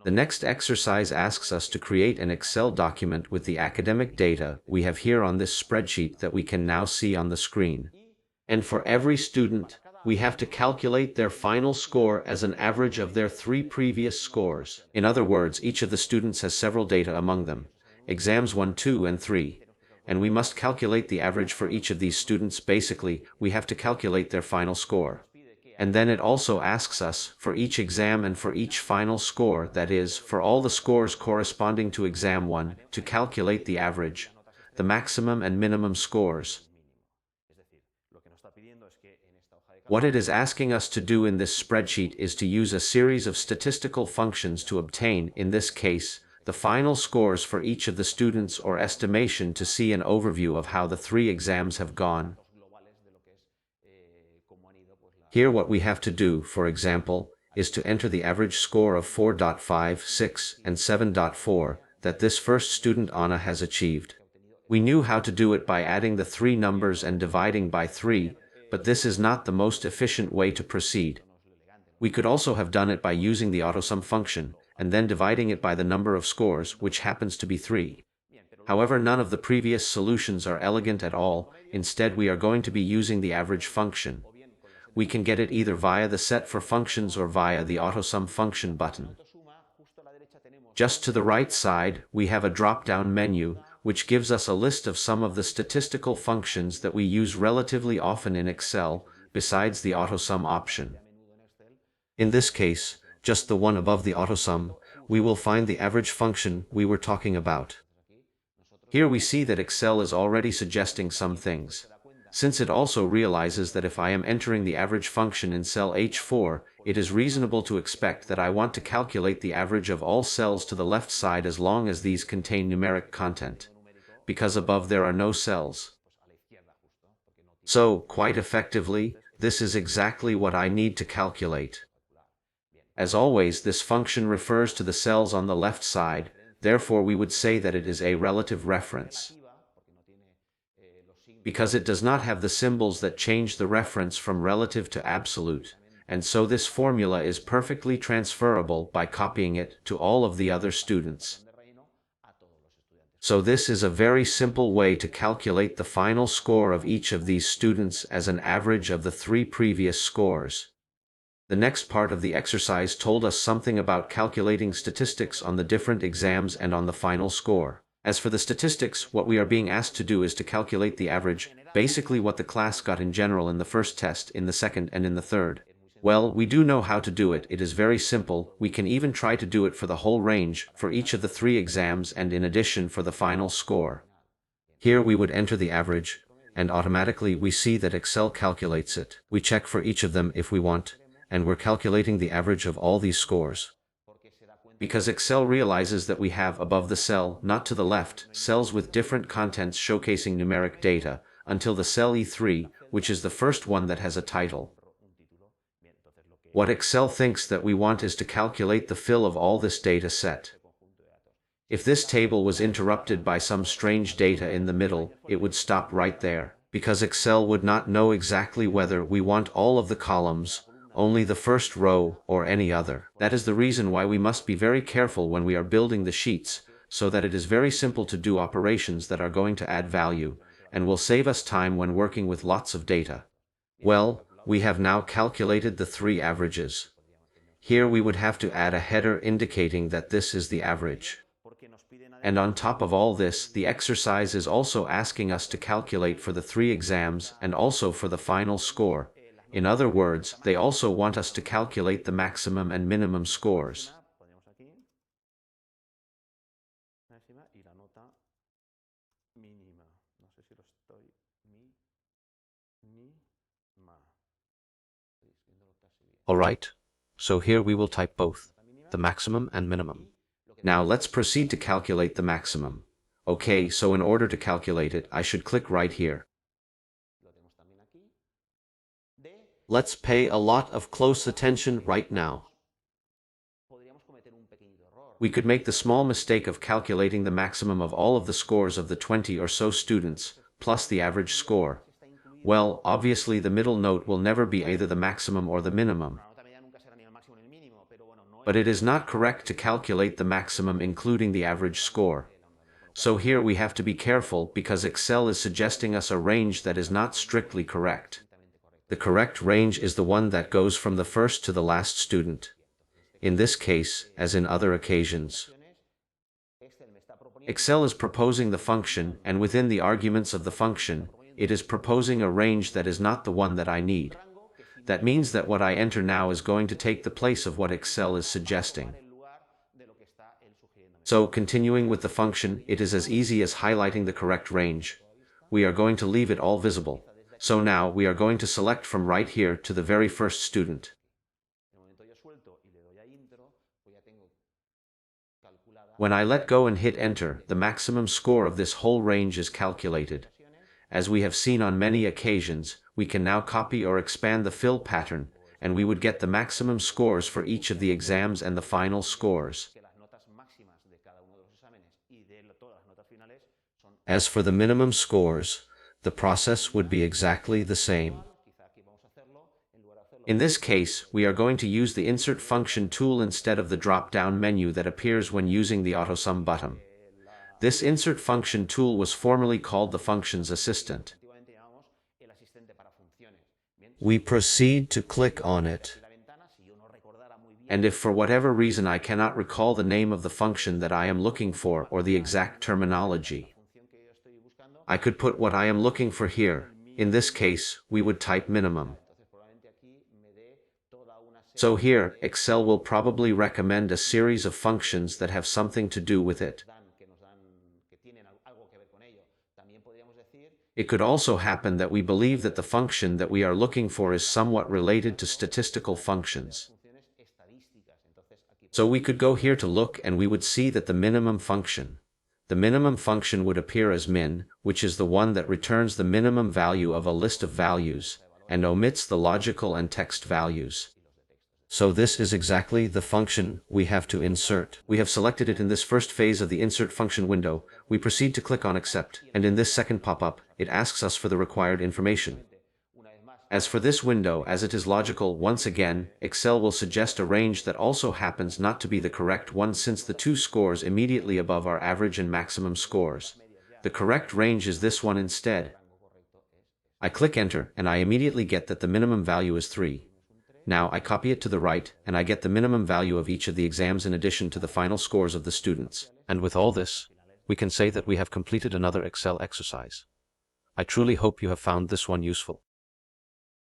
The next exercise asks us to create an Excel document with the academic data we have here on this spreadsheet that we can now see on the screen. And for every student, we have to calculate their final score as an average of their 3 previous scores. In other words, each of the students has several data among them, exams 1, 2, and 3. And we must calculate the average for each of these students. Basically, we have to calculate their final score. And then it also asks us, for each exam and for each final score, that is, for all the scores corresponding to exam 1, to calculate the average, the maximum and minimum scores. What it is asking us to do in this spreadsheet is to use a series of statistical functions to obtain, in this case, the final scores for each of the students or estimation to see an overview of how the 3 exams have gone. Here what we have to do, for example, is to enter the average score of 4.5, 6, and 7.4 that this first student Anna has achieved. We knew how to do it by adding the 3 numbers and dividing by 3, but this is not the most efficient way to proceed. We could also have done it by using the AutoSum function, and then dividing it by the number of scores, which happens to be 3. However, none of the previous solutions are elegant at all. Instead, we are going to be using the average function. We can get it either via the set for functions or via the AutoSum function button. Just to the right side, we have a drop-down menu, which gives us a list of some of the statistical functions that we use relatively often in Excel, besides the AutoSum option. In this case, just the one above the AutoSum, we will find the average function we were talking about. Here we see that Excel is already suggesting some things. Since it also realizes that if I am entering the average function in cell H4, it is reasonable to expect that I want to calculate the average of all cells to the left side as long as these contain numeric content, because above there are no cells. So, quite effectively, this is exactly what I need to calculate. As always, this function refers to the cells on the left side, therefore we would say that it is a relative reference, because it does not have the symbols that change the reference from relative to absolute, and so this formula is perfectly transferable by copying it to all of the other students. So this is a very simple way to calculate the final score of each of these students as an average of the 3 previous scores. The next part of the exercise told us something about calculating statistics on the different exams and on the final score. As for the statistics, what we are being asked to do is to calculate the average, basically what the class got in general in the first test, in the second, and in the third. Well, we do know how to do it. It is very simple. We can even try to do it for the whole range, for each of the 3 exams, and in addition for the final score. Here we would enter the average, and automatically we see that Excel calculates it. We check for each of them if we want, and we're calculating the average of all these scores. Because Excel realizes that we have above the cell, not to the left, cells with different contents showcasing numeric data, until the cell E3, which is the first one that has a title. What Excel thinks that we want is to calculate the fill of all this data set. If this table was interrupted by some strange data in the middle, it would stop right there, because Excel would not know exactly whether we want all of the columns, only the first row, or any other. That is the reason why we must be very careful when we are building the sheets, so that it is very simple to do operations that are going to add value, and will save us time when working with lots of data. Well, we have now calculated the 3 averages. Here we would have to add a header indicating that this is the average. And on top of all this, the exercise is also asking us to calculate for the 3 exams and also for the final score. In other words, they also want us to calculate the maximum and minimum scores. Alright, so here we will type both, the maximum and minimum. Now let's proceed to calculate the maximum. Okay, so in order to calculate it, I should click right here. Let's pay a lot of close attention right now. We could make the small mistake of calculating the maximum of all of the scores of the 20 or so students, plus the average score. Well, obviously the middle note will never be either the maximum or the minimum. But it is not correct to calculate the maximum including the average score. So here we have to be careful because Excel is suggesting us a range that is not strictly correct. The correct range is the one that goes from the first to the last student. In this case, as in other occasions, Excel is proposing the function, and within the arguments of the function, it is proposing a range that is not the one that I need. That means that what I enter now is going to take the place of what Excel is suggesting. So, continuing with the function, it is as easy as highlighting the correct range. We are going to leave it all visible. So now we are going to select from right here to the very first student. When I let go and hit enter, the maximum score of this whole range is calculated. As we have seen on many occasions, we can now copy or expand the fill pattern, and we would get the maximum scores for each of the exams and the final scores. As for the minimum scores, the process would be exactly the same. In this case, we are going to use the Insert Function tool instead of the drop-down menu that appears when using the AutoSum button. This Insert Function tool was formerly called the Functions Assistant. We proceed to click on it. And if for whatever reason I cannot recall the name of the function that I am looking for or the exact terminology, I could put what I am looking for here. In this case, we would type minimum. So here, Excel will probably recommend a series of functions that have something to do with it. It could also happen that we believe that the function that we are looking for is somewhat related to statistical functions. So we could go here to look and we would see that the minimum function would appear as min, which is the one that returns the minimum value of a list of values, and omits the logical and text values. So this is exactly the function we have to insert. We have selected it in this first phase of the Insert Function window. We proceed to click on Accept, and in this second pop-up, it asks us for the required information. As for this window, as it is logical, once again, Excel will suggest a range that also happens not to be the correct one since the two scores immediately above are average and maximum scores. The correct range is this one instead. I click Enter, and I immediately get that the minimum value is 3. Now I copy it to the right, and I get the minimum value of each of the exams in addition to the final scores of the students. And with all this, we can say that we have completed another Excel exercise. I truly hope you have found this one useful.